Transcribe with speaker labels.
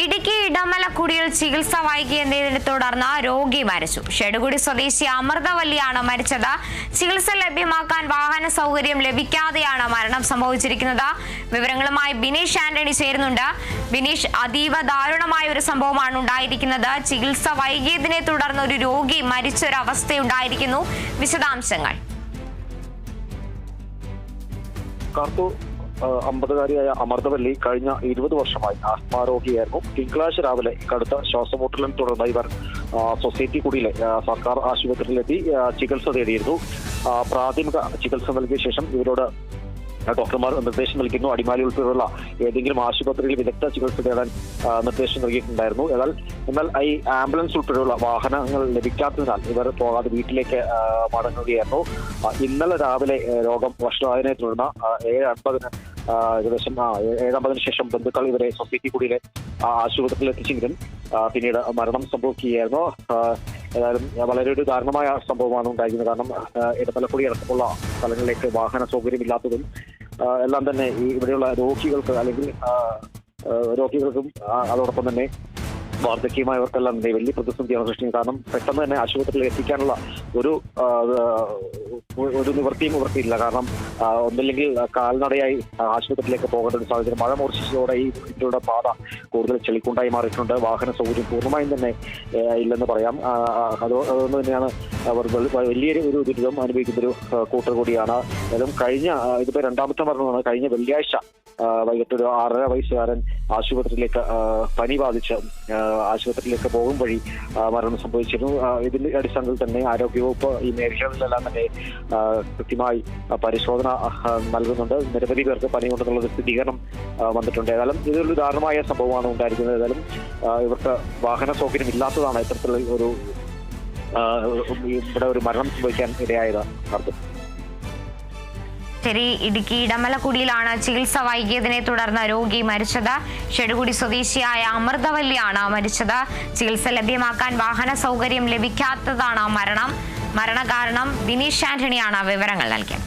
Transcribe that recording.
Speaker 1: ഇടുക്കി ഇടമലക്കുടിയിൽ ചികിത്സ വൈകിയതിനെ തുടർന്ന് രോഗി മരിച്ചു. ഷെടുകുടി സ്വദേശി അമൃതവല്ലിയാണ് മരിച്ചത്. ചികിത്സ ലഭ്യമാക്കാൻ വാഹന സൗകര്യം ലഭിക്കാതെയാണ് മരണം സംഭവിച്ചിരിക്കുന്നത്. വിവരങ്ങളുമായി ബിനീഷ് ആന്റണി ചേരുന്നുണ്ട്. ബിനീഷ്, അതീവ ദാരുണമായ ഒരു സംഭവമാണ് ഉണ്ടായിരിക്കുന്നത്. ചികിത്സ വൈകിയതിനെ തുടർന്ന് ഒരു രോഗി മരിച്ചൊരവസ്ഥയുണ്ടായിരിക്കുന്നു. വിശദാംശങ്ങൾ.
Speaker 2: അമ്പതുകാരിയായ അമൃതവല്ലി കഴിഞ്ഞ 20 വർഷമായി ആസ്മാരോഗിയായിരുന്നു. തിങ്കളാഴ്ച രാവിലെ കടുത്ത ശ്വാസമുട്ടലിനെ തുടർന്ന് ഇവർ സൊസൈറ്റി കുടിയിലെ സർക്കാർ ആശുപത്രിയിലെത്തി ചികിത്സ തേടിയിരുന്നു. പ്രാഥമിക ചികിത്സ നൽകിയ ശേഷം ഇവരോട് ഡോക്ടർമാർ നിർദ്ദേശം നൽകുന്നു. അടിമാലി ഉൾപ്പെടെയുള്ള ഏതെങ്കിലും ആശുപത്രിയിൽ വിദഗ്ധ ചികിത്സ തേടാൻ നിർദ്ദേശം നൽകിയിട്ടുണ്ടായിരുന്നു. എന്നാൽ ഈ ആംബുലൻസ് ഉൾപ്പെടെയുള്ള വാഹനങ്ങൾ ലഭിക്കാത്തതിനാൽ ഇവർ പോകാതെ വീട്ടിലേക്ക് മടങ്ങുകയായിരുന്നു. ഇന്നലെ രാവിലെ രോഗം വഷളായതിനെ തുടർന്ന് 7:50 ഏകദേശം 7:50 ശേഷം ബന്ധുക്കൾ ഇവരെ സൊസൈറ്റി കുടിയിലെ ആശുപത്രിയിൽ എത്തിച്ചെങ്കിലും പിന്നീട് മരണം സംഭവിക്കുകയായിരുന്നു. ഏതായാലും വളരെ ഒരു ദാരുണമായ സംഭവമാണ് ഉണ്ടായിരുന്നത്. കാരണം ഇടമലക്കുടി അടക്കമുള്ള സ്ഥലങ്ങളിലേക്ക് വാഹന സൗകര്യമില്ലാത്തതും എല്ലാം തന്നെ ഈ ഇവിടെയുള്ള രോഗികൾക്ക് അല്ലെങ്കിൽ രോഗികൾക്കും അതോടൊപ്പം തന്നെ വാർദ്ധക്യമായവർക്കെല്ലാം വലിയ പ്രതിസന്ധിയാണ് സൃഷ്ടിക്കുന്നത്. കാരണം പെട്ടെന്ന് തന്നെ ആശുപത്രിയിൽ എത്തിക്കാനുള്ള ഒരു നിവൃത്തിയില്ല. കാരണം ഒന്നില്ലെങ്കിൽ കാൽനടയായി ആശുപത്രിയിലേക്ക് പോകേണ്ട ഒരു സാഹചര്യം. മഴ മൂർച്ഛിച്ചതോടെ ഈ ഇതിലൂടെ പാത കൂടുതൽ ചെളിക്കുണ്ടായി മാറിയിട്ടുണ്ട്. വാഹന സൗകര്യം പൂർണ്ണമായും തന്നെ ഇല്ലെന്ന് പറയാം. അതുകൊണ്ട് തന്നെയാണ് അവർ വലിയൊരു ദുരിതം അനുഭവിക്കുന്ന ഒരു കൂട്ടർ കൂടിയാണ്. ഏതായാലും ഇതിപ്പോ രണ്ടാമത്തെ മരണമാണ്. കഴിഞ്ഞ വെള്ളിയാഴ്ച വൈകിട്ട് ഒരു 6.5 വയസ്സുകാരൻ ആശുപത്രിയിലേക്ക് പനി ബാധിച്ച് ആശുപത്രിയിലേക്ക് പോകും വഴി മരണം സംഭവിച്ചിരുന്നു. ഇതിന്റെ അടിസ്ഥാനത്തിൽ തന്നെ ആരോഗ്യവകുപ്പ് ഈ മേഖലകളിലെല്ലാം തന്നെ കൃത്യമായി പരിശോധന നൽകുന്നുണ്ട്. നിരവധി പേർക്ക് പനി കൊണ്ടെന്നുള്ള സ്ഥിരീകരണം വന്നിട്ടുണ്ട്. ഏതായാലും ഇതൊരു ദാരുണമായ സംഭവമാണ് ഉണ്ടായിരിക്കുന്നത്. ഏതായാലും ഇവർക്ക് വാഹന സൗകര്യം ഇല്ലാത്തതാണ് ഇത്തരത്തിലുള്ള ഇവിടെ ഒരു മരണം സംഭവിക്കാൻ ഇടയായത്.
Speaker 1: ശരി, ഇടുക്കി ഇടമലക്കുടിയിലാണ് ചികിത്സ വൈകിയതിനെ തുടർന്ന് രോഗി മരിച്ചത്. ഷെടുകുടി സ്വദേശിയായ അമൃതവല്ലിയാണ് മരിച്ചത്. ചികിത്സ ലഭ്യമാക്കാൻ വാഹന സൗകര്യം ലഭിക്കാത്തതാണ് മരണകാരണം. ബിനീഷ് ആന്റണിയാണ് വിവരങ്ങൾ നൽകിയത്.